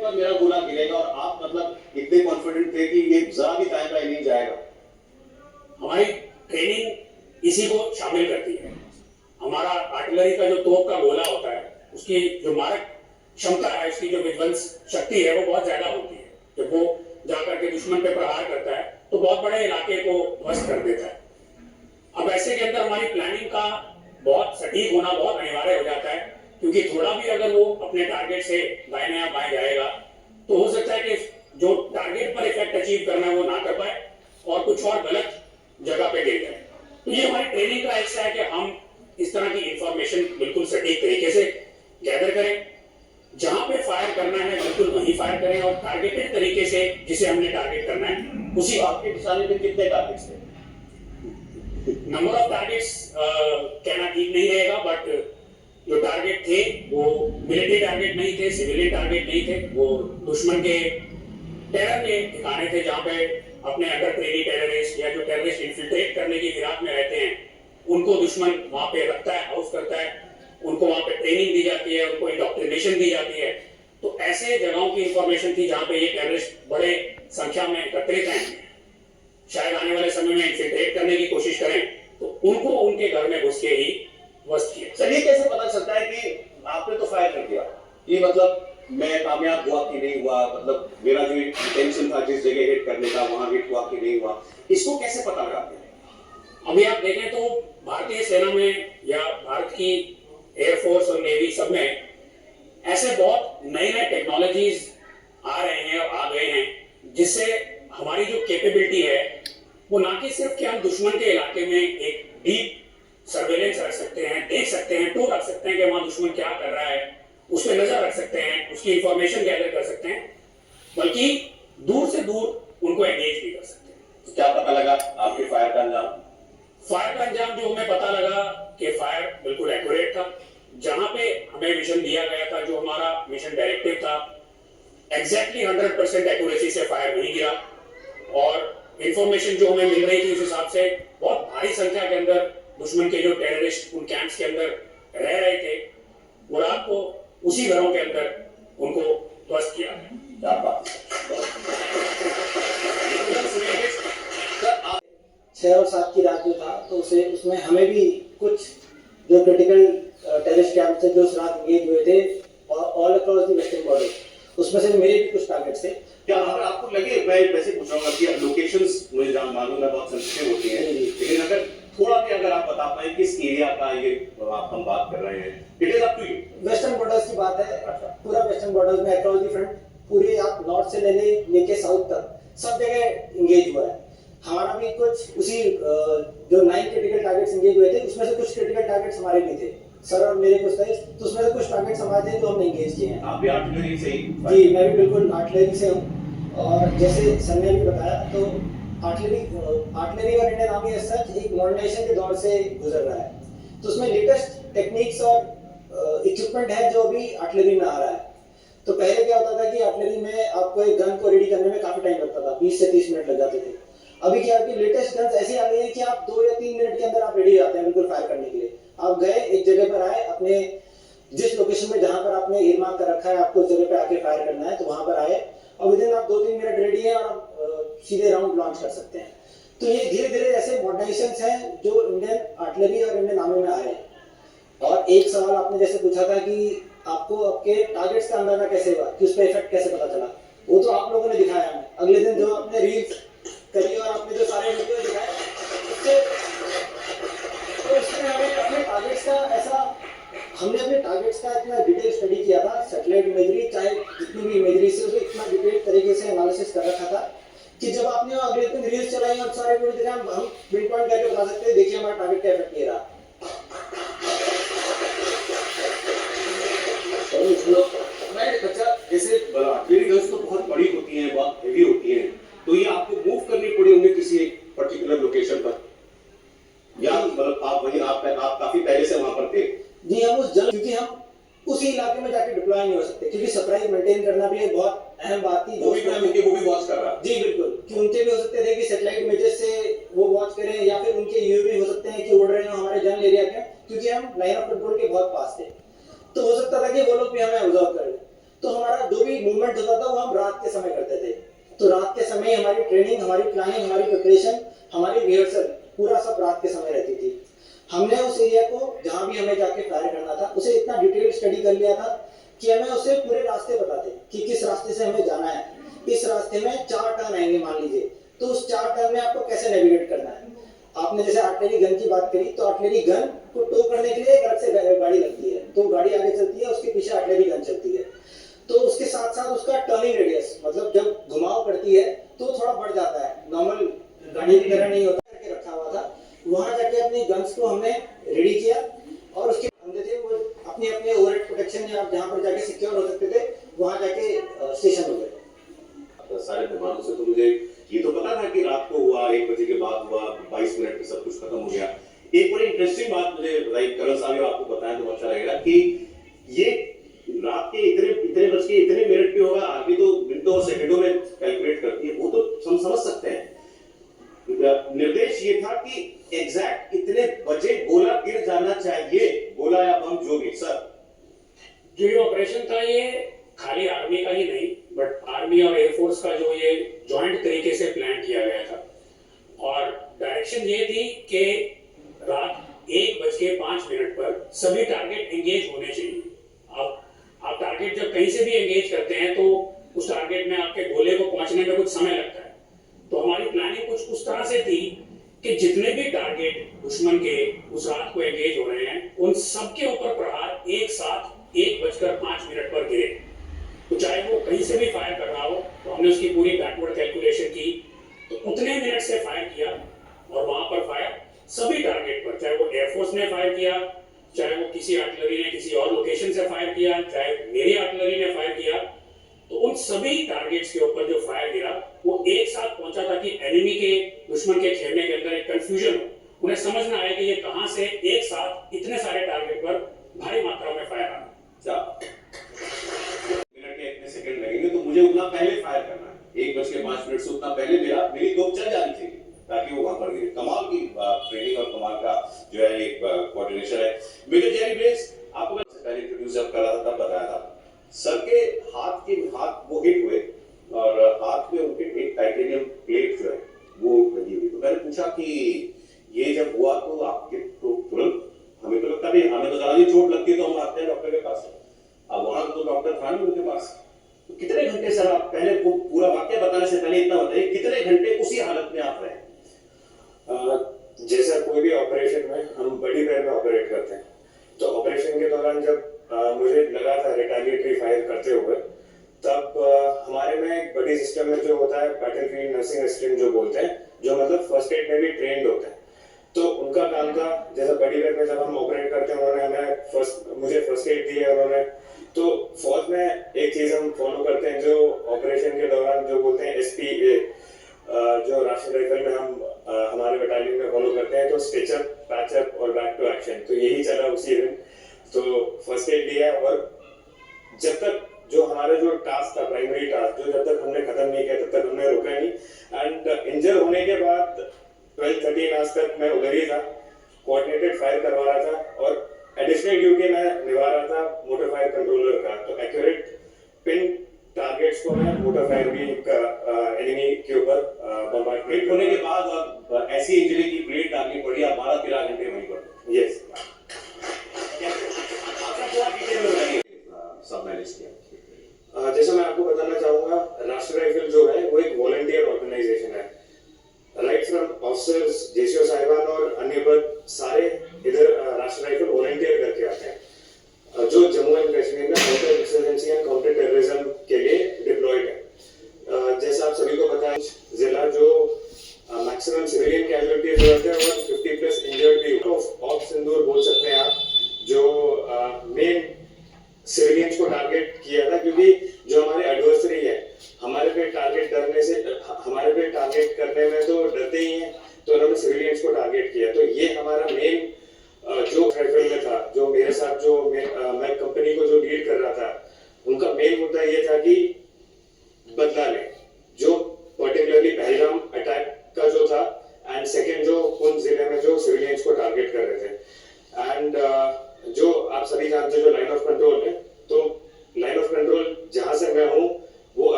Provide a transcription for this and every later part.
पर मेरा गोला गिरेगा और आप मतलब इतने कॉन्फिडेंट थे कि ये जरा भी दाएं बाएं नहीं जाएगा? हमारी ट्रेनिंग इसी को शामिल करती है। हमारा आर्टिलरी का जो तोप का गोला होता है, उसकी जो मारक क्षमता है, उसकी जो विध्वंस शक्ति है, वो बहुत ज्यादा होती है। जब वो जाकर के दुश्मन पे प्रहार करता है तो बहुत बड़े इलाके को ध्वस्त कर देता है। अब ऐसे के अंदर हमारी प्लानिंग का बहुत सटीक होना बहुत अनिवार्य हो जाता है, क्योंकि थोड़ा भी अगर वो अपने टारगेट से दाहिने या बाएं जाएगा तो हो सकता है कि जो टारगेट पर इफेक्ट अचीव करना है वो ना कर पाए और कुछ और गलत जगह पे गिर जाए। तो ये हमारी ट्रेनिंग का हिस्सा है कि हम इस तरह की इंफॉर्मेशन बिल्कुल सटीक तरीके से गैदर करें, जहां पे फायर करना है बिल्कुल वहीं फायर करें और टारगेटेड तरीके से जिसे हमने टारगेट करना है उसी। आपके निशाने पे कितने टारगेट्स थे? नंबर ऑफ टारगेट्स कहना ठीक नहीं रहेगा, बट जो टारगेट थे वो मिलिट्री टारगेट नहीं थे, सिविलियन टारगेट नहीं थे। वो दुश्मन के टेरर के ठिकाने थे, जहां पे अपने अंडर ट्रेनी टेररिस्ट या जो टेररिस्ट इन्फिल्ट्रेट करने की फिराक में रहते हैं उनको दुश्मन वहां पे रखता है, हाउस करता है, उनको वहां पे ट्रेनिंग दी जाती है, उनको इंडोक्ट्रिनेशन दी जाती है। तो ऐसे जगहों की इंफॉर्मेशन थी जहां पे ये टेररिस्ट बड़े संख्या में एकत्रित हैं, शायद आने वाले समय में इन्फिल्ट्रेट करने की कोशिश करें, तो उनको उनके घर में घुस के ही ध्वस्त किया। सर ये कैसे पता चलता है कि आपने तो फायर कर दिया, ये मतलब मैं कामयाब हुआ कि नहीं हुआ, मतलब मेरा जो इंटेंशन था जिस जगह हिट करने का वहां हिट हुआ कि नहीं हुआ, इसको कैसे पता लगाते हैं? अभी आप देखें तो भारतीय सेना में या भारत की एयरफोर्स और नेवी सब में ऐसे बहुत नए नए टेक्नोलॉजीज आ रहे हैं और आ गए हैं, जिससे हमारी जो कैपेबिलिटी है वो ना कि सिर्फ कि हम दुश्मन के इलाके में एक डीप सर्वेलेंस रख सकते हैं, देख सकते हैं, टूर रख सकते हैं कि वहां दुश्मन क्या कर रहा है, उस पर नजर रख सकते हैं, उसकी इंफॉर्मेशन गैदर कर सकते हैं, बल्कि दूर से दूर उनको एंगेज भी कर सकते हैं। तो क्या पता लगा आपके फायर का अंजाम? फायर का अंजाम जो हमें पता लगा कि फायर बिल्कुल एक्यूरेट था, जहां पे हमें मिशन दिया गया था, जो हमारा मिशन डायरेक्टिव था, एग्जैक्टली 100% एक्यूरेसी से फायर नहीं गिरा। और इंफॉर्मेशन जो हमें मिल रही थी उस हिसाब से बहुत भारी संख्या के अंदर दुश्मन के जो टेररिस्ट उन कैंप्स के अंदर रह रहे थे, वो रात को उसी घरों के अंदर उनको ध्वस्त किया। क्या बात है। 6 और 7 की रात जो था, तो उसमें हमें भी कुछ जो क्रिटिकल टेररिस्ट कैंप थे जो उस रात एंगेज हुए थे all across the western border, उसमें से मेरे भी कुछ टारगेट्स थे। क्या अगर आपको लगे, मैं वैसे पूछ रहा हूँ कि लोकेशंस मुझे मालूम है बहुत सेंसिटिव होती है, लेकिन अगर थोड़ा भी अगर आप बता पाए किस एरिया का ये आप हम बात कर रहे हैं, it is up to you. Western borders की बात है, पूरा वेस्टर्न बॉर्डर्स में अक्रॉस द फ्रंट पूरे आप नॉर्थ से लेके साउथ तक सब जगह एंगेज हुआ है। हमारा भी कुछ उसी जो 9 क्रिटिकल टारगेट्स एंगेज हुए थे, उसमें से कुछ क्रिटिकल टारगेट्स हमारे भी थे, सर और मेरे कुछ थे, तो उसमें से कुछ टारगेट्स हमारे थे जो हमने एंगेज किए हैं। आप भी आर्टिलरी से ही? जी, मैं भी बिल्कुल आर्टिलरी से हूँ। और जैसे सर ने भी बताया, तो आर्टिलरी और इंडियन आर्मी एज सच एक मॉडर्नाइजेशन के दौर से गुजर रहा है, तो उसमें लेटेस्ट टेक्निक्स और इक्विपमेंट है जो अभी आर्टिलरी में आ रहा है। तो पहले क्या होता था कि आर्टिलरी में आपको एक गन को रेडी करने में काफी टाइम लगता था, 20 से 30 मिनट लग जाते थे। अभी क्या है कि लेटेस्ट गन्स ऐसी आ गई है कि आप 2 या 3 मिनट के अंदर आप रेडी हो जाते हैं बिल्कुल फायर करने के लिए। आप गए एक जगह पर आए, अपने जिस लोकेशन में जहां पर आपने एयरमार्क कर रखा है आपको उस जगह पे आके फायर करना है, तो वहां पर आए और विदिन आप 2-3 मिनट रेडी है और आप सीधे राउंड लॉन्च कर सकते हैं। तो ये धीरे धीरे ऐसे मॉडर्नाइजेशंस हैं जो इंडियन आर्टिलरी और इंडियन आर्मी में आ रहे हैं। और एक सवाल आपने जैसे पूछा था कि आपको आपके टारगेट्स का अंदाजा कैसे हुआ, कि उस पर इफेक्ट कैसे पता चला, वो तो आप लोगों ने दिखाया हमें। अगले दिन जो आपने रील्स करी और आपने जो सारे वीडियो दिखाए, उससे हमें अपने टारगेट्स का हमने अपने टारगेट्स का इतना डिटेल स्टडी किया था, सैटेलाइट इमेजरी चाहे जितनी भी इमेजरी से उसे इतना डिटेल तरीके से एनालिसिस कर रखा था कि जब आपने अगले दिन रील्स चलाई और सारे वीडियो दिखाए, हम पिन पॉइंट करके बता सकते हैं देखिए हमारा टारगेट का इफेक्ट ये रहा। जैसे आर्टिलरी गन्स तो बहुत बड़ी होती हैं, बहुत हेवी होती हैं, तो ये आपको मूव करनी पड़ी होंगी किसी एक पर्टिकुलर लोकेशन पर, या मतलब आप वहीं आप काफी पहले से वहां पर थे? जी, हम क्योंकि हम उसी इलाके में जाके डिप्लॉय नहीं हो सकते, क्योंकि सरप्राइज मेंटेन करना भी एक बहुत अहम बात थी। वो भी वॉच कर रहा है। जी बिल्कुल, कि उनके भी हो सकते थे कि सैटेलाइट इमेजेस से वो वॉच करें, या फिर उनके यूएवी हो सकते हैं कि उड़ रहे हो हमारे जनरल एरिया के, क्योंकि हम लाइन ऑफ कंट्रोल के बहुत पास थे, तो हो सकता था कि वो लोग भी हमें ऑब्जर्व करें। तो हमारा जो भी मूवमेंट होता था वो हम रात के समय करते थे। तो रात के समय हमारी ट्रेनिंग, हमारी प्लानिंग, हमारी प्रिपरेशन, हमारी रिहर्सल पूरा सब रात के समय रहती थी। हमने उस एरिया को जहाँ भी हमें जाके फायर करना था उसे इतना डिटेल स्टडी कर लिया था कि हमें उसे पूरे रास्ते पता थे कि किस रास्ते से हमें जाना है। इस रास्ते में 4 टर्न आएंगे मान लीजिए, तो उस 4 टर्न में आपको कैसे नेविगेट करना है। आपने जैसे आर्टिलरी गन की बात करी, तो आर्टिलरी गन को टो करने के लिए एक अलग से गाड़ी लगती है, तो गाड़ी आगे चलती है, उसके पीछे आर्टिलरी गन चलती है। तो उसके साथ साथ उसका टर्निंग रेडियस, मतलब जब घुमाव करती है तो थोड़ा बढ़ जाता है, नॉर्मल गाड़ी की तरह नहीं होता। करके रखा हुआ था, वहां जाके अपनी गन्स को हमने रेडी किया और उसके बंदे थे वो अपने अपने ओवरहेड प्रोटेक्शन या जहां पर जाके सिक्योर हो सकते थे वहां जाके स्टेशन हो गए। सारे मेहमानों से तो मुझे ये तो पता था कि रात को हुआ, 1 बजे के बाद हुआ, 22 मिनट में सब कुछ खत्म हो गया। एक बड़ी इंटरेस्टिंग बात मुझे बताई कर्नल साहब, आपको बताया तो अच्छा लगेगा कि ये रात के इतने बज के इतने मिनट पे होगा। आर्मी तो मिनटों और सेकंडों में कैलकुलेट करती है, वो तो हम समझ सकते हैं। निर्देश ये था कि एग्जैक्ट इतने बजे गोला गिर जाना चाहिए, गोला या बम जो भी। सर, जो ये ऑपरेशन था ये खाली आर्मी का ही नहीं, बट आर्मी और एयरफोर्स का जो ये जॉइंट तरीके से प्लान किया गया था। और डायरेक्शन ये थी कि रात 1:05 पर सभी टारगेट एंगेज होने चाहिए। आप टारगेट जब कहीं से भी एंगेज करते हैं तो उस टारगेट में आपके गोले को पहुंचने में कुछ समय लगता है। तो हमारी प्लानिंग कुछ उस तरह से थी कि जितने भी टारगेट दुश्मन के उस रात को एंगेज हो रहे हैं उन सबके ऊपर प्रहार एक साथ 1:05 पर गिरे। तो चाहे वो कहीं से भी फायर कर रहा हो, तो हमने उसकी पूरी बैकवर्ड कैलकुलेशन की, तो उतने मिनट से फायर किया और वहां पर फायर सभी टारगेट पर, चाहे वो एयरफोर्स ने फायर किया, चाहे वो किसी आर्टिलरी ने किसी और लोकेशन से फायर किया, चाहे मेरी आर्टिलरी ने फायर किया, तो उन सभी टारगेट्स के ऊपर जो फायर गिरा वो एक साथ पहुंचा ताकि एनिमी के, दुश्मन के खेलने के अंदर एक कंफ्यूजन हो, उन्हें समझ ना आए कि ये कहां से एक साथ इतने सारे टारगेट पर भारी मात्रा में फायर आना। मिनट के इतने सेकंड लगेंगे तो मुझे उतना पहले फायर करना है। 1:05 से उतना पहले मेरी तोप चल जानी चाहिए ताकि वो वहां पर गिरे। कमाल की ट्रेनिंग और कमाल का जो है एक कोऑर्डिनेशन है। मेजर जेरी ब्रेस, आपको मैं पहले इंट्रोड्यूस जब कर रहा था तब बताया था, सर के हाथ वो हिट हुए और हाथ में उनके एक टाइटेनियम प्लेट जो है वो लगी हुई। तो मैंने पूछा कि ये जब हुआ तो आपके तो तुरंत, हमें तो लगता भी हमें तो ज्यादा ही चोट लगती है तो हम आते हैं डॉक्टर के पास। अब वहां तो डॉक्टर था नहीं उनके पास। तो कितने घंटे सर आप पहले वो पूरा वाक्य बताने से पहले इतना बताइए, कितने घंटे उसी हालत में आप रहे? जैसा कोई भी ऑपरेशन में हम बड़ी पैर में ऑपरेट करते हैं, तो ऑपरेशन के दौरान जब मुझे लगा था रिटेलिएटरी फायर करते हुए, तब हमारे में एक बड़ी सिस्टम में जो होता है बैटलफील्ड नर्सिंग असिस्टेंट जो बोलते हैं, जो मतलब फर्स्ट एड में भी ट्रेंड होते हैं। तो उनका काम था, जैसा बड़ी पैर में जब हम ऑपरेट करते हैं उन्होंने मुझे फर्स्ट एड दी है उन्होंने। तो फौज में एक चीज हम फॉलो करते हैं जो ऑपरेशन के दौरान जो बोलते हैं SPA, जो राष्ट्रीय राइफल में हम हमारे बटालियन में फॉलो करते हैं, तो स्टिचअप, पैचअप और बैक टू एक्शन। तो यही चला उसी दिन। तो फर्स्ट एड दिया और जब तक जो हमारा जो टास्क था, प्राइमरी टास्क, जो जब तक हमने खत्म नहीं किया तब तक हमने रुका नहीं। एंड इंजर होने के बाद 12-13 आवर्स तक मैं उधर ही था, कोऑर्डिनेटेड फायर करवा रहा था और एडिशनल ड्यूटी मैं निभा रहा था मोटर फायर कंट्रोलर का। तो एक्यूरेट पिन टारगेट्स को मैं मोटर फायर भी एनिमी के ऊपर बमबार्ड हिट होने के बाद और ऐसी इंजरी की प्लेट डालनी पड़ी, आप 12-13 घंटे वहीं पर। यस, सब मैनेज किया। जैसे मैं आपको बताना चाहूंगा, राष्ट्रीय राइफल जो है वो एक वॉलंटियर ऑर्गेनाइजेशन है। राइट फ्रॉम ऑफिसर्स, JCO साहिबान और अन्य पद सारे इधर राष्ट्रीय राइफल वॉलंटियर करके आते हैं, जो जम्मू एंड कश्मीर में counter insurgency and counter terrorism के लिए डिप्लॉयड है। जैसा आप सभी को पता है, जिला जो मैक्सिमम सिविलियन कैजुअलिटीज होते हैं और 50+ इंजर्ड भी ऑफ सिंदूर बोल सकते हैं आप, जो मेन सिविलियंस को टारगेट किया था, क्योंकि जो हमारे एडवर्सरी है हमारे पे टारगेट करने में तो डरते ही हैं, तो उन्होंने सिविलियंस को टारगेट किया। तो ये हमारा मेन जो राइफल में था, जो मेरे साथ जो मैं कंपनी को जो लीड कर रहा था, उनका मेन मुद्दा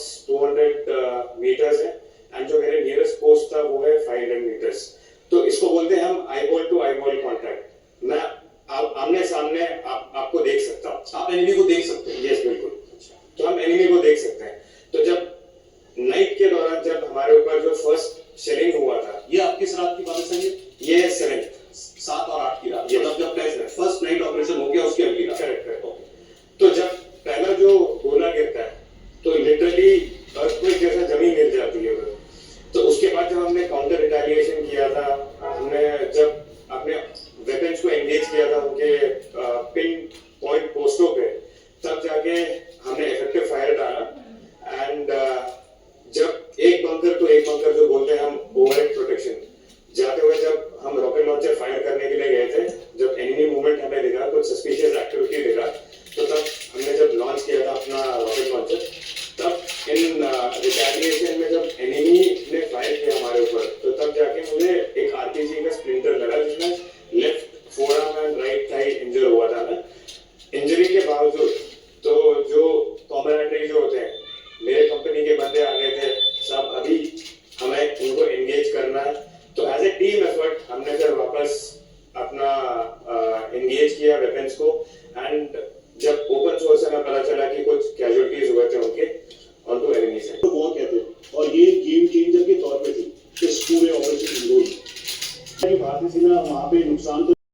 अप्रॉक्स 200 मीटर्स है एंड जो मेरे नियरेस्ट पोस्ट था वो है 500 मीटर्स। तो इसको बोलते हैं हम eyeball to eyeball contact. मैं आमने सामने आपको देख सकता हूँ। आप एनिमी को